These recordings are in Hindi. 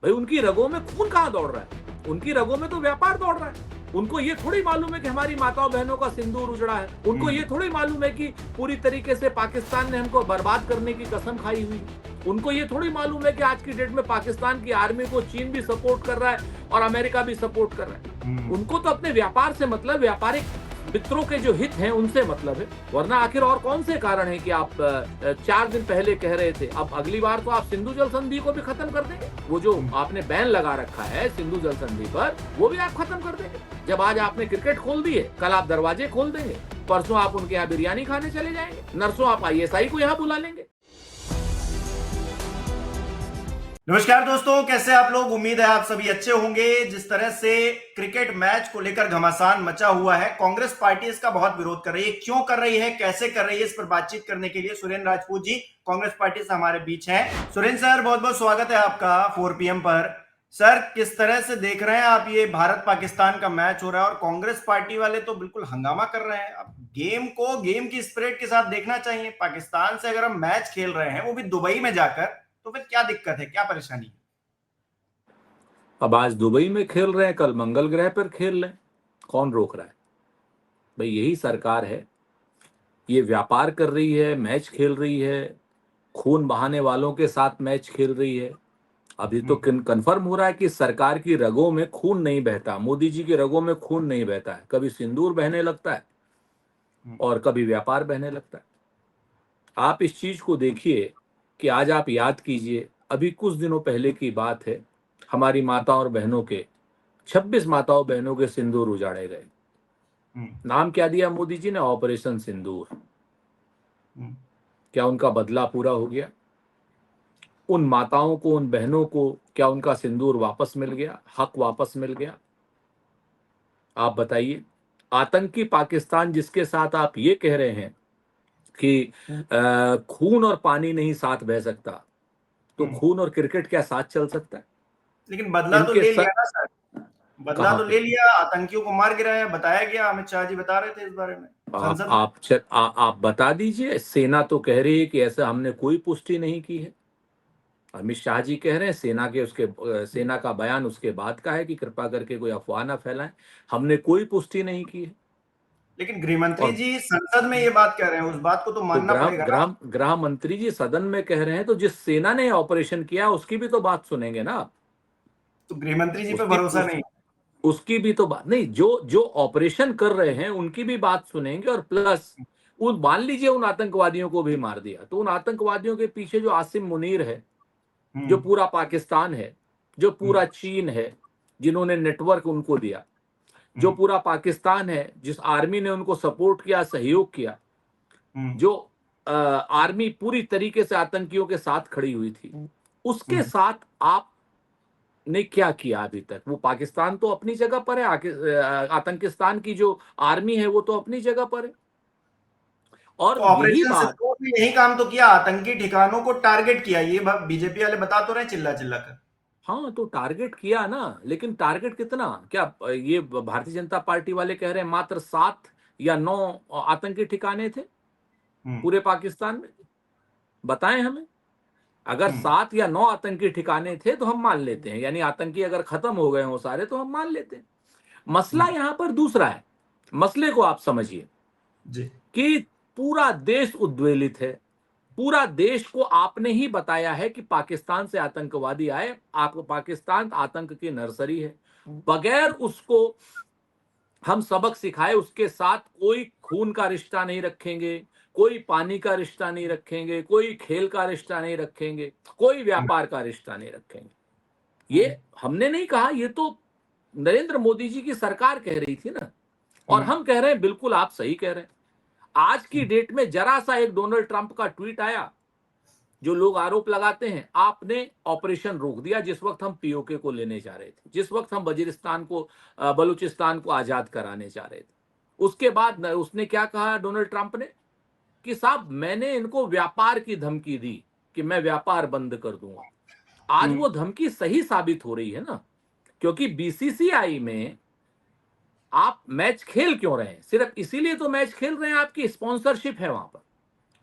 भाई उनकी रगों में खून कहाँ दौड़ रहा है? उनकी रगों में तो व्यापार दौड़ रहा है। उनको ये थोड़ी मालूम है कि हमारी माताओं बहनों का सिंदूर उजड़ा है। उनको ये थोड़ी मालूम है कि पूरी तरीके से पाकिस्तान ने हमको बर्बाद करने की कसम खाई हुई है। उनको ये थोड़ी मालूम है कि आज की डेट में पाकिस्तान की आर्मी को चीन भी सपोर्ट कर रहा है और अमेरिका भी सपोर्ट कर रहा है। उनको तो अपने व्यापार से मतलब, व्यापारिक मित्रों के जो हित हैं उनसे मतलब है। वरना आखिर और कौन से कारण है कि आप 4 दिन पहले कह रहे थे, अब अगली बार तो आप सिंधु जल संधि को भी खत्म कर देंगे? वो जो आपने बैन लगा रखा है सिंधु जल संधि पर, वो भी आप खत्म कर देंगे? जब आज आपने क्रिकेट खोल दी है, कल आप दरवाजे खोल देंगे, परसों आप उनके यहाँ बिरयानी खाने चले जाएंगे, नरसों आप आईएसआई को यहाँ बुला लेंगे। नमस्कार दोस्तों, कैसे आप लोग? उम्मीद है आप सभी अच्छे होंगे। जिस तरह से क्रिकेट मैच को लेकर घमासान मचा हुआ है, कांग्रेस पार्टी इसका बहुत विरोध कर रही है। क्यों कर रही है, कैसे कर रही है, इस पर बातचीत करने के लिए सुरेंद्र राजपूत जी कांग्रेस पार्टी से हमारे बीच हैं। सुरेंद्र सर, बहुत बहुत स्वागत है आपका 4 PM पर। सर, किस तरह से देख रहे हैं आप ये भारत पाकिस्तान का मैच हो रहा है और कांग्रेस पार्टी वाले तो बिल्कुल हंगामा कर रहे हैं। अब गेम को गेम की स्पिरिट के साथ देखना चाहिए। पाकिस्तान से अगर हम मैच खेल रहे हैं, वो भी दुबई में जाकर, तो फिर क्या दिक्कत है, क्या परेशानी है? अब आज दुबई में खेल रहे हैं, कल मंगल ग्रह पर खेल लें, कौन रोक रहा है? भाई यही सरकार है, ये व्यापार कर रही है, मैच खेल रही है, खून बहाने वालों के साथ मैच खेल रही है। अभी तो कंफर्म हो रहा है कि सरकार की रगों में खून नहीं बहता, मोदी जी की रगों में खून नहीं बहता है। कभी सिंदूर बहने लगता है और कभी व्यापार बहने लगता है। आप इस चीज को देखिए कि आज आप याद कीजिए, अभी कुछ दिनों पहले की बात है, हमारी माताओं और बहनों के 26 माताओं बहनों के सिंदूर उजाड़े गए। नाम क्या दिया मोदी जी ने? ऑपरेशन सिंदूर। क्या उनका बदला पूरा हो गया? उन माताओं को, उन बहनों को क्या उनका सिंदूर वापस मिल गया, हक वापस मिल गया? आप बताइए। आतंकी पाकिस्तान जिसके साथ आप ये कह रहे हैं कि खून और पानी नहीं साथ बह सकता, तो खून और क्रिकेट क्या साथ चल सकता है? लेकिन बदला तो इनके ले सर लिया ना सर। बदला कहाँ तो पे? ले लिया, आतंकियों को मार गिराया, बताया गया। अमित शाह जी बता रहे थे इस बारे में संसद में। आप बता दीजिए। सेना तो कह रही है कि ऐसा हमने कोई पुष्टि नहीं की है। अमित शाह जी कह रहे हैं, सेना का बयान उसके बाद का है कि कृपा करके कोई अफवाह ना फैलाएं, हमने कोई पुष्टि नहीं की है। लेकिन गृह मंत्री और जी संसद में ये बात कह रहे हैं, उस बात को तो तो मानना पड़ेगा ना। गृह मंत्री जी सदन में कह रहे हैं, तो जिस सेना ने ऑपरेशन किया उसकी भी तो बात सुनेंगे ना। तो गृह मंत्री जी पे उसकी भरोसा उस, नहीं? उसकी भी तो बात नहीं, जो जो ऑपरेशन कर रहे हैं उनकी भी बात सुनेंगे। और प्लस उन, मान लीजिए उन आतंकवादियों को भी मार दिया, तो उन आतंकवादियों के पीछे जो आसिम मुनीर है, जो पूरा पाकिस्तान है, जो पूरा चीन है, जिन्होंने नेटवर्क उनको दिया, जो पूरा पाकिस्तान है, जिस आर्मी ने उनको सपोर्ट किया, सहयोग किया, जो आर्मी पूरी तरीके से आतंकियों के साथ खड़ी हुई थी, उसके साथ आप ने क्या किया अभी तक? वो पाकिस्तान तो अपनी जगह पर है, आतंकिस्तान की जो आर्मी है वो तो अपनी जगह पर है। तो और यही ऑपरेशन बात, सिंदूर ने यही काम तो किया, आतंकी ठिकानों को टारगेट किया। ये बीजेपी वाले बता तो रहे चिल्ला चिल्ला कर। हाँ तो टारगेट किया ना, लेकिन टारगेट कितना? क्या ये भारतीय जनता पार्टी वाले कह रहे हैं मात्र 7 या 9 आतंकी ठिकाने थे पूरे पाकिस्तान में? बताएं हमें। अगर 7 या 9 आतंकी ठिकाने थे तो हम मान लेते हैं, यानी आतंकी अगर खत्म हो गए हो सारे तो हम मान लेते हैं। मसला यहां पर दूसरा है। मसले को आप समझिए जी। कि पूरा देश उद्वेलित है। पूरा देश को आपने ही बताया है कि पाकिस्तान से आतंकवादी आए, आपको पाकिस्तान आतंक की नर्सरी है। बगैर उसको हम सबक सिखाए उसके साथ कोई खून का रिश्ता नहीं रखेंगे, कोई पानी का रिश्ता नहीं रखेंगे, कोई खेल का रिश्ता नहीं रखेंगे, कोई व्यापार का रिश्ता नहीं रखेंगे। ये हमने नहीं कहा, ये तो नरेंद्र मोदी जी की सरकार कह रही थी ना। और हम कह रहे हैं बिल्कुल आप सही कह रहे हैं। आज की डेट में जरा सा एक डोनाल्ड ट्रंप का ट्वीट आया, जो लोग आरोप लगाते हैं आपने ऑपरेशन रोक दिया जिस वक्त हम पीओके को लेने जा रहे थे, जिस वक्त हम वजीरिस्तान को, बलूचिस्तान को आजाद कराने जा रहे थे। उसके बाद उसने क्या कहा डोनाल्ड ट्रंप ने कि साहब मैंने इनको व्यापार की धमकी दी कि मैं व्यापार बंद कर दूंगा। आज वो धमकी सही साबित हो रही है ना, क्योंकि बीसीसीआई में आप मैच खेल क्यों रहे हैं? सिर्फ इसीलिए तो मैच खेल रहे हैं, आपकी स्पॉन्सरशिप है वहां पर।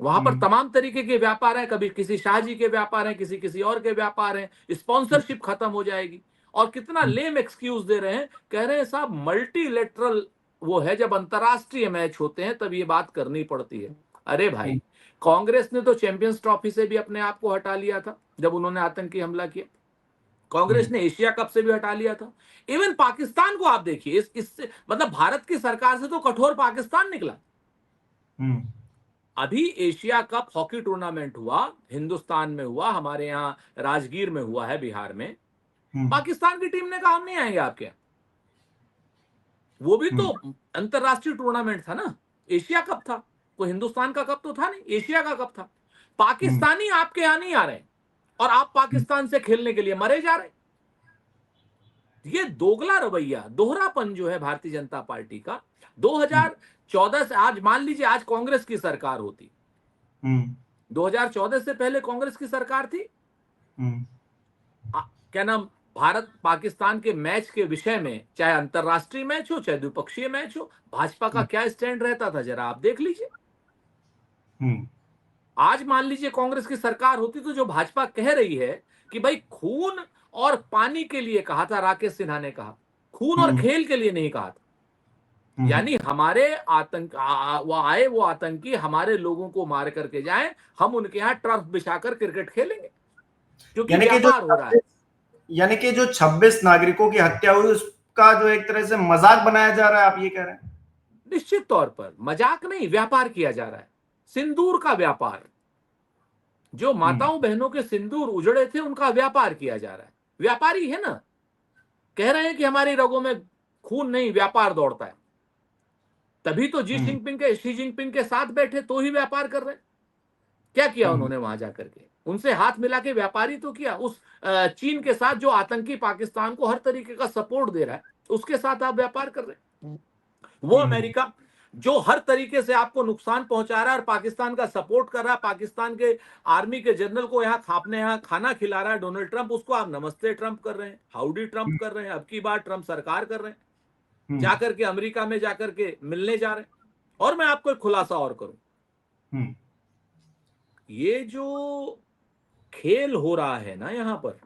वहां पर तमाम तरीके के व्यापार हैं, कभी किसी शाहजी के व्यापार हैं, किसी किसी और के व्यापार हैं, स्पॉन्सरशिप खत्म हो जाएगी। और कितना लेम एक्सक्यूज दे रहे हैं, कह रहे हैं साहब मल्टीलेटरल वो है, जब अंतरराष्ट्रीय मैच होते हैं तब ये बात करनी पड़ती है। अरे भाई, कांग्रेस ने तो चैंपियंस ट्रॉफी से भी अपने आप को हटा लिया था जब उन्होंने आतंकी हमला किया। कांग्रेस ने एशिया कप से भी हटा लिया था। इवन पाकिस्तान को आप देखिए, इससे मतलब भारत की सरकार से तो कठोर पाकिस्तान निकला। अभी एशिया कप हॉकी टूर्नामेंट हुआ, हिंदुस्तान में हुआ, हमारे यहाँ राजगीर में हुआ है, बिहार में। पाकिस्तान की टीम ने कहा हम नहीं आएंगे आपके यहाँ। वो भी तो अंतरराष्ट्रीय टूर्नामेंट था ना, एशिया कप था, कोई हिंदुस्तान का कप तो था नहीं, एशिया का कप था। पाकिस्तानी आपके यहाँ नहीं आ रहे और आप पाकिस्तान से खेलने के लिए मरे जा रहे। ये दोगला रवैया, दोहरापन जो है भारतीय जनता पार्टी का। 2014 से आज मान लीजिए, आज कांग्रेस की सरकार होती, 2014 से पहले कांग्रेस की सरकार थी, क्या नाम, भारत पाकिस्तान के मैच के विषय में, चाहे अंतरराष्ट्रीय मैच हो चाहे द्विपक्षीय मैच हो, भाजपा का क्या स्टैंड रहता था जरा आप देख लीजिए। आज मान लीजिए कांग्रेस की सरकार होती तो जो भाजपा कह रही है कि भाई खून और पानी के लिए कहा था, राकेश सिन्हा ने कहा, खून और खेल के लिए नहीं कहा था। यानी हमारे वो आतंकी हमारे लोगों को मार करके जाएं, हम उनके यहाँ टर्फ बिछाकर क्रिकेट खेलेंगे, क्योंकि व्यापार हो रहा है। यानी कि जो 26 नागरिकों की हत्या हुई उसका जो एक तरह से मजाक बनाया जा रहा है, आप ये कह रहे हैं? निश्चित तौर पर मजाक नहीं, व्यापार किया जा रहा है, सिंदूर का व्यापार। जो माताओं बहनों के सिंदूर उजड़े थे उनका व्यापार किया जा रहा है। व्यापारी है ना, कह रहे हैं कि हमारी रगों में खून नहीं, व्यापार दौड़ता है। तभी तो शी जिनपिंग के साथ बैठे तो ही व्यापार कर रहे हैं। क्या किया उन्होंने वहां जाकर के? उनसे हाथ मिला के व्यापारी तो किया। उस चीन के साथ जो आतंकी पाकिस्तान को हर तरीके का सपोर्ट दे रहा है, उसके साथ आप व्यापार कर रहे हैं। वो अमेरिका जो हर तरीके से आपको नुकसान पहुंचा रहा है और पाकिस्तान का सपोर्ट कर रहा है, पाकिस्तान के आर्मी के जनरल को यहाँ खाना खिला रहा है डोनाल्ड ट्रंप, उसको आप नमस्ते ट्रंप कर रहे हैं, हाउडी ट्रंप कर रहे हैं, अब की बार ट्रंप सरकार कर रहे हैं, जाकर के अमेरिका में जाकर के मिलने जा रहे हैं। और मैं आपको एक खुलासा और करूं, ये जो खेल हो रहा है ना यहाँ पर,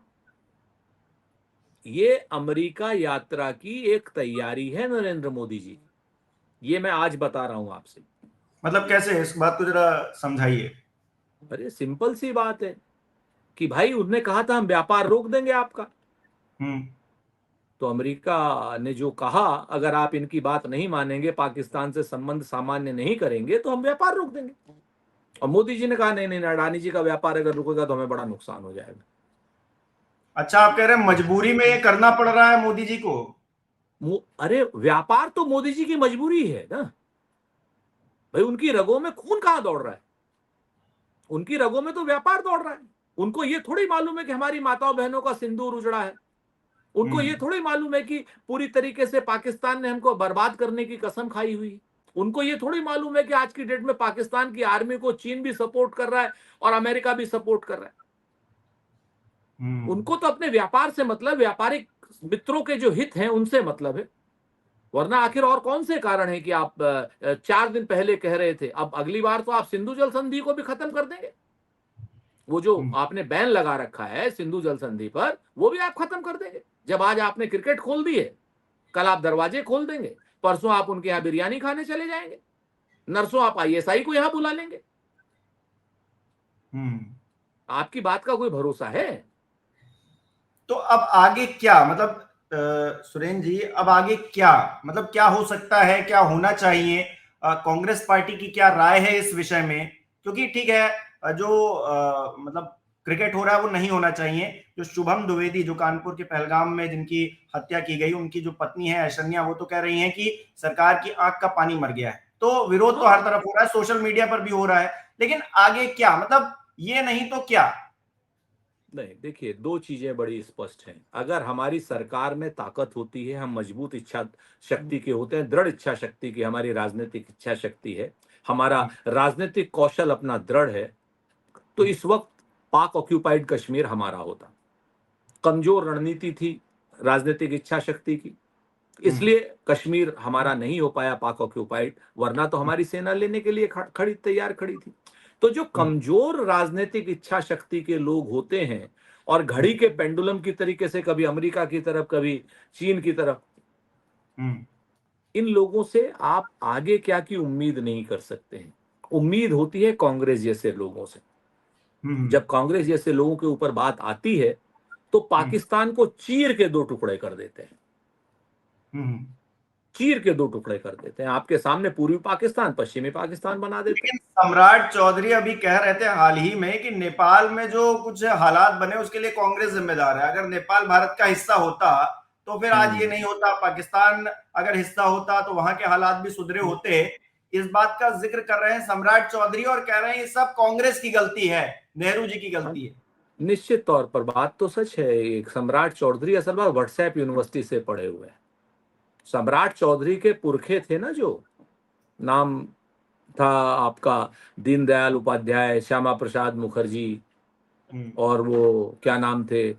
ये अमेरिका यात्रा की एक तैयारी है नरेंद्र मोदी जी। ये मैं आज बता रहा हूं आपसे। मतलब कैसे, इस बात को जरा समझाइए। अरे सिंपल सी बात है कि भाई उन्होंने कहा था हम व्यापार रोक देंगे आपका। तो अमेरिका ने जो कहा, अगर आप इनकी बात नहीं मानेंगे, पाकिस्तान से संबंध सामान्य नहीं करेंगे, तो हम व्यापार रोक देंगे। और मोदी जी ने कहा नहीं नहीं, अडानी जी का व्यापार अगर रुकेगा तो हमें बड़ा नुकसान हो जाएगा। अच्छा, आप कह रहे हैं मजबूरी में ये करना पड़ रहा है मोदी जी को? अरे व्यापार तो मोदी जी की मजबूरी है ना भाई, उनकी रगों में खून कहां दौड़ रहा है? उनकी रगों में तो व्यापार दौड़ रहा है। उनको ये थोड़ी मालूम है कि हमारी माताओं बहनों का सिंदूर उजड़ा है। उनको ये थोड़ी मालूम है कि पूरी तरीके से पाकिस्तान ने हमको बर्बाद करने की कसम खाई हुई। उनको ये थोड़ी मालूम है कि आज की डेट में पाकिस्तान की आर्मी को चीन भी सपोर्ट कर रहा है और अमेरिका भी सपोर्ट कर रहा है। उनको तो अपने व्यापार से मतलब, व्यापारिक मित्रों के जो हित हैं उनसे मतलब है। वरना आखिर और कौन से कारण है कि आप 4 दिन पहले कह रहे थे, अब अगली बार तो आप सिंधु जल संधि को भी खत्म कर देंगे। वो जो आपने बैन लगा रखा है सिंधु जल संधि पर, वो भी आप खत्म कर देंगे। जब आज आपने क्रिकेट खोल दी है, कल आप दरवाजे खोल देंगे, परसों आप उनके यहाँ बिरयानी खाने चले जाएंगे, नरसों आप आईएसआई को यहां बुला लेंगे। आपकी बात का कोई भरोसा है? तो अब आगे क्या, मतलब सुरेंद्र जी, अब आगे क्या, मतलब क्या हो सकता है, क्या होना चाहिए? कांग्रेस पार्टी की क्या राय है इस विषय में? क्योंकि ठीक है, जो मतलब क्रिकेट हो रहा है वो नहीं होना चाहिए। जो शुभम द्विवेदी, जो कानपुर के पहलगाम में जिनकी हत्या की गई, उनकी जो पत्नी है ऐशन्या, वो तो कह रही हैं कि सरकार की आंख का पानी मर गया है। तो विरोध तो हर तरफ हो रहा है, सोशल मीडिया पर भी हो रहा है, लेकिन आगे क्या, मतलब ये नहीं तो क्या? नहीं, देखिए, दो चीजें बड़ी स्पष्ट हैं। अगर हमारी सरकार में ताकत होती है, हम मजबूत इच्छा शक्ति के होते हैं, दृढ़ इच्छा शक्ति की हमारी राजनीतिक इच्छा शक्ति है, हमारा राजनीतिक कौशल अपना दृढ़ है, तो इस वक्त पाक ऑक्यूपाइड कश्मीर हमारा होता। कमजोर रणनीति थी राजनीतिक इच्छा शक्ति की, इसलिए कश्मीर हमारा नहीं हो पाया पाक ऑक्यूपाइड, वरना तो हमारी सेना लेने के लिए खड़ी तैयार खड़ी थी। तो जो कमजोर राजनीतिक इच्छा शक्ति के लोग होते हैं और घड़ी के पेंडुलम की तरीके से कभी अमेरिका की तरफ कभी चीन की तरफ, इन लोगों से आप आगे क्या की उम्मीद नहीं कर सकते हैं। उम्मीद होती है कांग्रेस जैसे लोगों से। जब कांग्रेस जैसे लोगों के ऊपर बात आती है तो पाकिस्तान को चीर के दो टुकड़े कर देते हैं, चीर के दो टुकड़े कर देते हैं। आपके सामने पूर्वी पाकिस्तान पश्चिमी पाकिस्तान बना देते हैं। लेकिन सम्राट चौधरी अभी कह रहे थे हाल ही में कि नेपाल में जो कुछ हालात बने उसके लिए कांग्रेस जिम्मेदार है। अगर नेपाल भारत का हिस्सा होता तो फिर आज ये नहीं होता। पाकिस्तान अगर हिस्सा होता तो वहां के हालात भी सुधरे होते। इस बात का जिक्र कर रहे हैं सम्राट चौधरी और कह रहे हैं ये सब कांग्रेस की गलती है, नेहरू जी की गलती है। निश्चित तौर पर बात तो सच है। एक सम्राट चौधरी असल में व्हाट्सएप यूनिवर्सिटी से पढ़े हुए हैं। सम्राट चौधरी के पुरखे थे ना, जो नाम था आपका दीनदयाल उपाध्याय, श्यामा प्रसाद मुखर्जी, और वो क्या नाम थे,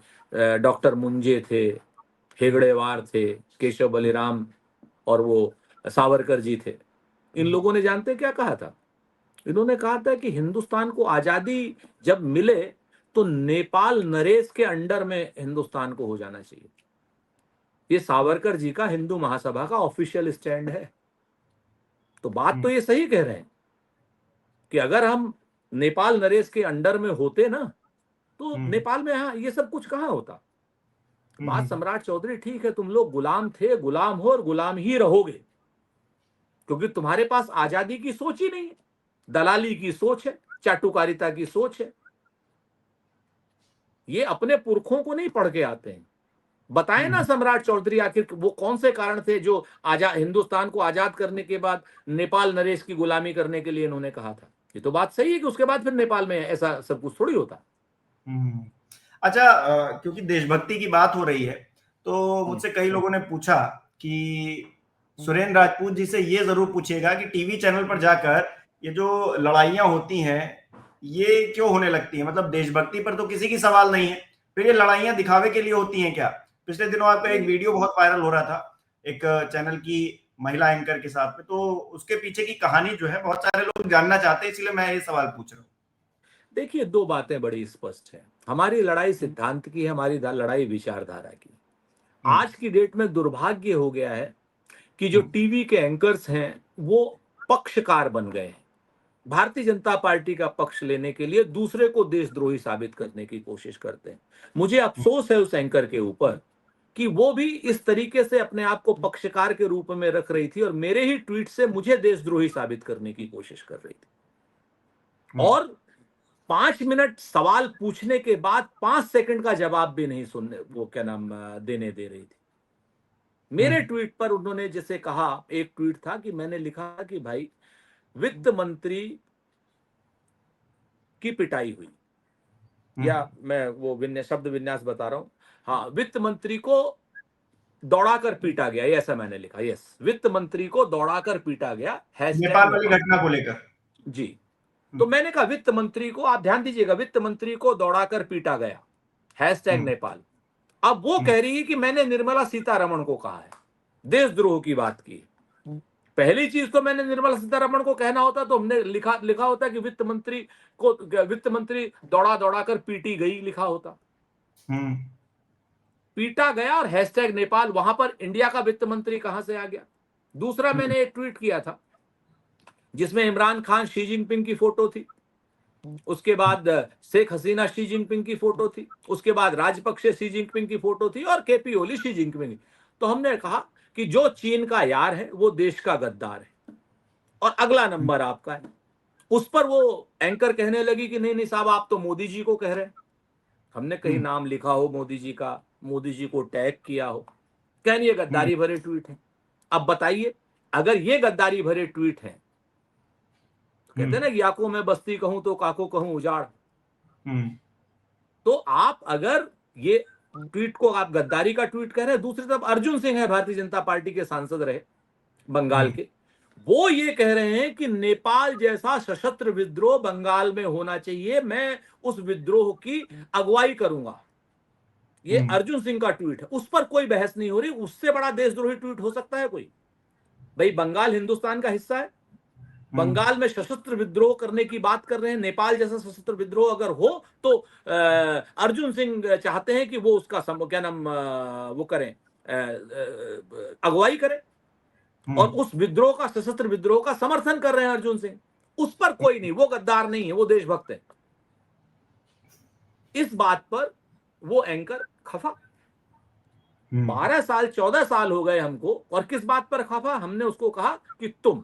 डॉक्टर मुंजे थे, हेगड़ेवार थे, केशव बलिराम, और वो सावरकर जी थे। इन लोगों ने जानते क्या कहा था? इन्होंने कहा था कि हिंदुस्तान को आजादी जब मिले तो नेपाल नरेश के अंडर में हिंदुस्तान को हो जाना चाहिए। ये सावरकर जी का हिंदू महासभा का ऑफिशियल स्टैंड है। तो बात तो ये सही कह रहे हैं कि अगर हम नेपाल नरेश के अंडर में होते ना तो नेपाल में हाँ ये सब कुछ कहाँ होता। बात सम्राट चौधरी ठीक है, तुम लोग गुलाम थे, गुलाम हो और गुलाम ही रहोगे, क्योंकि तुम्हारे पास आजादी की सोच ही नहीं है। दलाली की सोच है, चाटुकारिता की सोच है। ये अपने पुरखों को नहीं पढ़ के आते हैं। बताए ना सम्राट चौधरी आखिर वो कौन से कारण थे जो हिंदुस्तान को आजाद करने के बाद नेपाल नरेश की गुलामी करने के लिए इन्होंने कहा था। ये तो बात सही है कि उसके बाद फिर नेपाल में ऐसा सब कुछ थोड़ी होता। अच्छा, क्योंकि देशभक्ति की बात हो रही है तो मुझसे कई लोगों ने पूछा कि सुरेंद्र राजपूत जी से ये जरूर पूछिएगा कि टीवी चैनल पर जाकर ये जो लड़ाइयां होती हैं ये क्यों होने लगती हैं। मतलब देशभक्ति पर तो किसी की सवाल नहीं है, फिर ये लड़ाइयां दिखावे के लिए होती हैं क्या? पिछले दिनों आपका एक वीडियो बहुत वायरल हो रहा था एक चैनल की महिला एंकर के साथ में, तो उसके पीछे की कहानी जो है बहुत सारे लोग जानना चाहते हैं, इसलिए मैं ये सवाल पूछ रहा हूँ। देखिए, दो बातें बड़ी स्पष्ट है। हमारी लड़ाई सिद्धांत की है, हमारी लड़ाई विचारधारा की। आज की डेट में दुर्भाग्य हो गया है कि जो टीवी के एंकर्स हैं वो पक्षकार बन गए हैं। भारतीय जनता पार्टी का पक्ष लेने के लिए दूसरे को देशद्रोही साबित करने की कोशिश करते हैं। मुझे अफसोस है उस एंकर के ऊपर कि वो भी इस तरीके से अपने आप को पक्षकार के रूप में रख रही थी और मेरे ही ट्वीट से मुझे देशद्रोही साबित करने की कोशिश कर रही थी। और 5 मिनट सवाल पूछने के बाद 5 सेकंड का जवाब भी नहीं सुनने वो क्या नाम देने दे रही थी। मेरे ट्वीट पर उन्होंने जैसे कहा, एक ट्वीट था कि मैंने लिखा कि भाई वित्त मंत्री की पिटाई हुई, या मैं वो शब्द विन्यास बता रहा हूं, हाँ, वित्त मंत्री को दौड़ाकर पीटा गया, ऐसा मैंने लिखा। यस, वित्त मंत्री को दौड़ाकर पीटा गया, नेपाल वाली घटना को लेकर जी। तो मैंने कहा वित्त मंत्री को, आप ध्यान दीजिएगा, वित्त मंत्री को दौड़ाकर पीटा गया, #नेपाल। अब वो कह रही है कि मैंने निर्मला सीतारमण को कहा है, देशद्रोह की बात की। पहली चीज तो मैंने निर्मला सीतारमण को कहना होता तो हमने लिखा होता कि वित्त मंत्री दौड़ा कर पीटी गई लिखा होता। पीटा गया और #नेपाल, वहां पर इंडिया का वित्त मंत्री कहां से आ गया। दूसरा, मैंने एक ट्वीट किया था जिसमें इमरान खान शी जिनपिंग की फोटो थी, उसके बाद शेख हसीना शी जिनपिंग की फोटो थी, उसके बाद राजपक्षे शी जिनपिंग की फोटो थी और केपी ओली शी जिनपिंग। तो हमने कहा कि जो चीन का यार है वो देश का गद्दार है और अगला नंबर आपका है। उस पर वो एंकर कहने लगी कि नहीं साहब, आप तो मोदी जी को कह रहे हैं। हमने कहीं नाम लिखा हो मोदी जी का, मोदी जी को टैग किया हो, कहनी ये गद्दारी भरे ट्वीट है। अब बताइए, अगर ये गद्दारी भरे ट्वीट हैं, कहते हैं ना, याको मैं बस्ती कहूं तो काको कहूं उजाड़। तो आप अगर ये ट्वीट को आप गद्दारी का ट्वीट कह रहे हैं, दूसरी तरफ अर्जुन सिंह है, भारतीय जनता पार्टी के सांसद रहे बंगाल के, वो ये कह रहे हैं कि नेपाल जैसा सशस्त्र विद्रोह बंगाल में होना चाहिए, मैं उस विद्रोह की अगुवाई करूंगा। ये अर्जुन सिंह का ट्वीट है, उस पर कोई बहस नहीं हो रही। उससे बड़ा देशद्रोही ट्वीट हो सकता है कोई? भाई, बंगाल हिंदुस्तान का हिस्सा है, बंगाल में सशस्त्र विद्रोह करने की बात कर रहे हैं। नेपाल जैसा सशस्त्र विद्रोह अगर हो तो अर्जुन सिंह चाहते हैं कि वो उसका क्या नाम वो करें, अगुवाई करें, और उस विद्रोह का, सशस्त्र विद्रोह का समर्थन कर रहे हैं अर्जुन सिंह। उस पर कोई नहीं, वो गद्दार नहीं है, वो देशभक्त है। इस बात पर वो एंकर खफा। 12 साल 14 साल हो गए हमको, और किस बात पर खफा? हमने उसको कहा कि तुम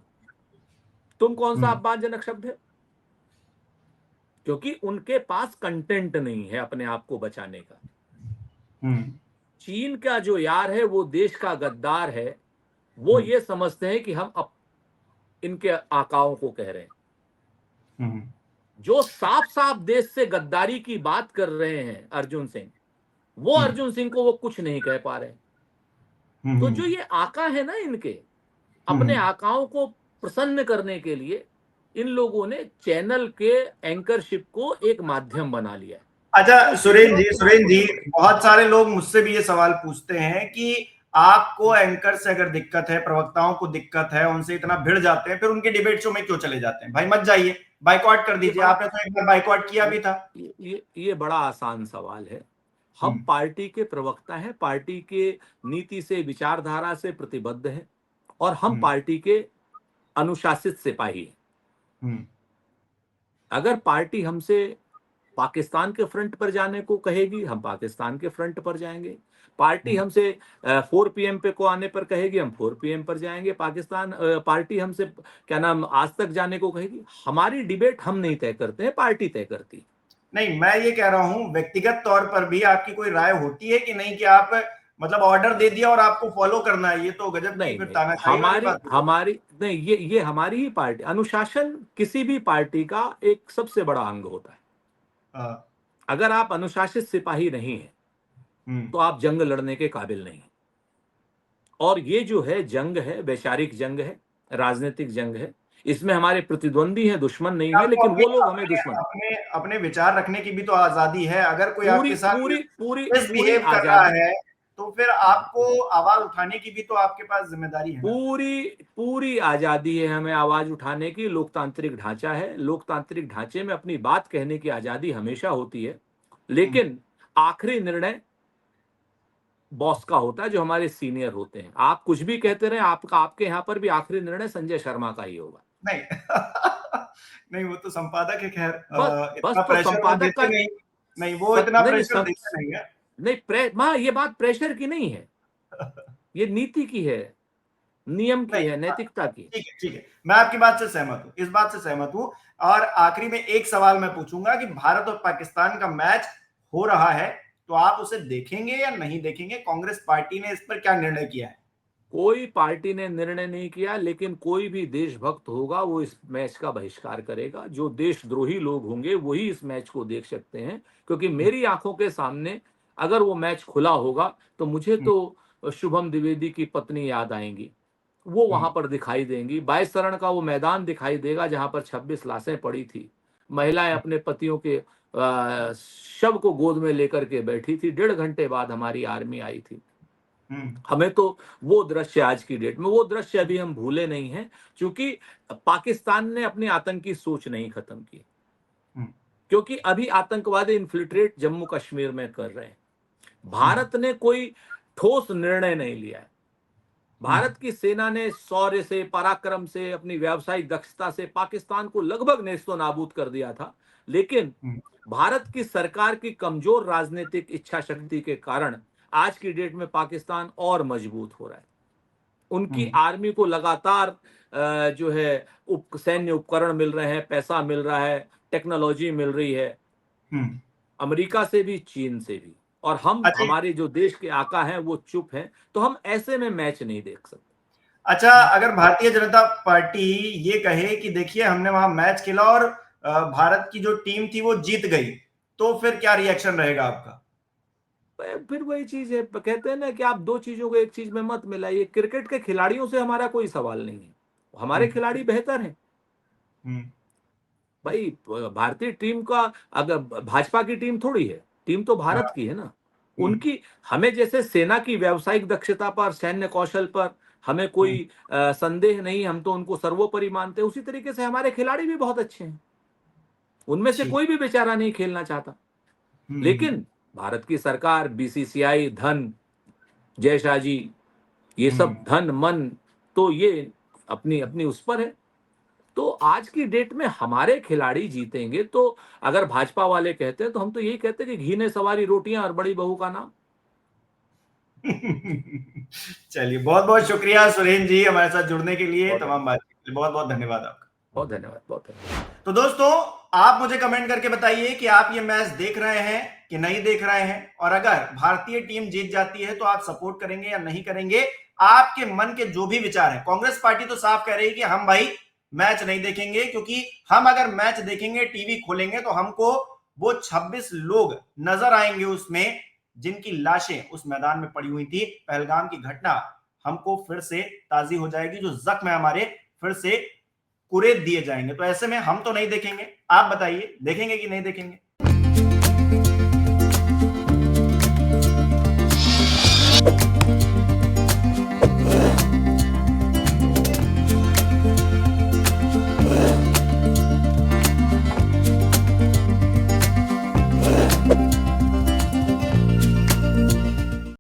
कौन सा अपमानजनक शब्द है? क्योंकि उनके पास कंटेंट नहीं है अपने आप को बचाने का। चीन का जो यार है वो देश का गद्दार है। वो ये समझते हैं कि हम अब इनके आकाओं को कह रहे हैं। जो साफ साफ देश से गद्दारी की बात कर रहे हैं अर्जुन सिंह, वो अर्जुन सिंह को वो कुछ नहीं कह पा रहे। तो जो ये आका है ना, इनके अपने आकाओं को प्रसन्न करने के लिए इन लोगों ने चैनल के एंकरशिप को एक माध्यम बना लिया। अच्छा सुरेंद्र जी, बहुत सारे लोग मुझसे भी ये सवाल पूछते हैं कि आपको एंकर से अगर दिक्कत है, प्रवक्ताओं को दिक्कत है, उनसे इतना भिड़ जाते हैं, फिर उनके डिबेट शो में क्यों चले जाते हैं? भाई मत जाइए, बाइकआउट कर दीजिए। आपने तो एक बार बाइकआउट किया भी था। ये बड़ा आसान सवाल है। हम पार्टी के प्रवक्ता हैं, पार्टी के नीति से, विचारधारा से प्रतिबद्ध हैं, और हम पार्टी के अनुशासित सिपाही हैं। अगर पार्टी हमसे पाकिस्तान के फ्रंट पर जाने को कहेगी, हम पाकिस्तान के फ्रंट पर जाएंगे। पार्टी हमसे 4 PM पे को आने पर कहेगी, हम 4 PM पर जाएंगे। पार्टी हमसे क्या नाम आज तक जाने को कहेगी। हमारी डिबेट हम नहीं तय करते हैं, पार्टी तय करती। नहीं, मैं ये कह रहा हूं व्यक्तिगत तौर पर भी आपकी कोई राय होती है कि नहीं, कि आप मतलब ऑर्डर दे दिया और आपको फॉलो करना है? ये तो गजब की फिर तानाशाही वाली बात है। हमारी नहीं, ये हमारी ही पार्टी। अनुशासन किसी भी पार्टी का एक सबसे बड़ा अंग होता है। अगर आप अनुशासित सिपाही नहीं हैं तो आप जंग लड़ने के काबिल नहीं। और ये जो है जंग है, वैचारिक जंग है, राजनीतिक जंग है। इसमें हमारे प्रतिद्वंदी हैं, दुश्मन नहीं है, लेकिन वो लोग हमें दुश्मन। अपने विचार रखने की भी तो आजादी है। अगर कोई आपके साथ पूरी मिसबिहेव कर रहा है तो फिर आपको आवाज उठाने की भी तो आपके पास जिम्मेदारी है। पूरी आजादी है हमें आवाज उठाने की। लोकतांत्रिक ढांचा है, लोकतांत्रिक ढांचे में अपनी बात कहने की आजादी हमेशा होती है, लेकिन आखिरी निर्णय बॉस का होता है, जो हमारे सीनियर होते हैं। आप कुछ भी कहते रहे, आपके यहाँ पर भी आखिरी निर्णय संजय शर्मा का ही होगा। नहीं नहीं, वो तो संपादक है। खैर, बस तो संपादक का नहीं, वो इतना प्रेशर देते नहीं है। नहीं, ये बात प्रेशर की नहीं है, ये नीति की है, नियम की है, नैतिकता की। ठीक है, मैं आपकी बात से सहमत हूं, इस बात से सहमत हूं। और आखिरी में एक सवाल मैं पूछूंगा कि भारत और पाकिस्तान का मैच हो रहा है, तो आप उसे देखेंगे या नहीं देखेंगे? कांग्रेस पार्टी ने इस पर क्या निर्णय किया है? कोई पार्टी ने निर्णय नहीं किया, लेकिन कोई भी देशभक्त होगा वो इस मैच का बहिष्कार करेगा। जो देशद्रोही लोग होंगे वही इस मैच को देख सकते हैं, क्योंकि मेरी आंखों के सामने अगर वो मैच खुला होगा तो मुझे तो शुभम द्विवेदी की पत्नी याद आएंगी। वो वहां पर दिखाई देंगी। 22 शरण का वो मैदान दिखाई देगा जहां पर 26 लाशें पड़ी थी। महिलाएं अपने पतियों के शव को गोद में लेकर के बैठी थी। 1.5 घंटे बाद हमारी आर्मी आई थी। हमें तो वो दृश्य, आज की डेट में वो दृश्य अभी हम भूले नहीं हैं, क्योंकि पाकिस्तान ने अपनी आतंकी सोच नहीं खत्म की। क्योंकि अभी आतंकवादी इन्फिल्ट्रेट जम्मू कश्मीर में कर रहे हैं। भारत ने कोई ठोस निर्णय नहीं लिया है। भारत की सेना ने शौर्य से, पराक्रम से, अपनी व्यावसायिक दक्षता से पाकिस्तान को लगभग नेस्तो नाबूद कर दिया था, लेकिन भारत की सरकार की कमजोर राजनीतिक इच्छा शक्ति के कारण आज की डेट में पाकिस्तान और मजबूत हो रहा है। उनकी आर्मी को लगातार जो है सैन्य उपकरण मिल रहे हैं, पैसा मिल रहा है, टेक्नोलॉजी मिल रही है, अमेरिका से भी, चीन से भी। और हमारे जो देश के आका हैं वो चुप हैं, तो हम ऐसे में मैच नहीं देख सकते। अच्छा, अगर भारतीय जनता पार्टी ये कहे कि देखिए हमने वहां मैच खेला और भारत की जो टीम थी वो जीत गई, तो फिर क्या रिएक्शन रहेगा आपका? फिर वही चीज है, कहते हैं ना कि आप दो चीजों को एक चीज में मत मिलाइए। क्रिकेट के खिलाड़ियों से हमारा कोई सवाल नहीं है, हमारे खिलाड़ी बेहतर हैं। भाई भारतीय टीम का, अगर भाजपा की टीम थोड़ी है, टीम तो भारत की है ना। उनकी, हमें जैसे सेना की व्यावसायिक दक्षता पर, सैन्य कौशल पर हमें कोई संदेह नहीं, हम तो उनको सर्वोपरि मानते हैं। उसी तरीके से हमारे खिलाड़ी भी बहुत अच्छे हैं, उनमें से जी। कोई भी बेचारा नहीं खेलना चाहता। लेकिन भारत की सरकार, बीसीसीआई, धन, जय शाह जी, ये सब धन मन तो ये अपनी अपनी उस पर है। तो आज की डेट में हमारे खिलाड़ी जीतेंगे तो अगर भाजपा वाले कहते हैं तो हम तो यही कहते हैं कि घी ने सवारी रोटियां और बड़ी बहू का नाम। चलिए, बहुत बहुत शुक्रिया सुरेंद्र जी हमारे साथ जुड़ने के लिए, बहुत तमाम बात के लिए बहुत बहुत धन्यवाद आपका। बहुत धन्यवाद, बहुत धन्यवाद। तो दोस्तों, आप मुझे कमेंट करके बताइए कि आप ये मैच देख रहे हैं कि नहीं देख रहे हैं, और अगर भारतीय टीम जीत जाती है तो आप सपोर्ट करेंगे या नहीं करेंगे। आपके मन के जो भी विचार हैं। कांग्रेस पार्टी तो साफ कह रही है कि हम भाई मैच नहीं देखेंगे, क्योंकि हम अगर मैच देखेंगे, टीवी खोलेंगे तो हमको वो 26 लोग नजर आएंगे उसमें, जिनकी लाशें उस मैदान में पड़ी हुई थी। पहलगाम की घटना हमको फिर से ताजी हो जाएगी, जो जख्म है हमारे फिर से कुरेद दिए जाएंगे। तो ऐसे में हम तो नहीं देखेंगे। आप बताइए, देखेंगे कि नहीं देखेंगे?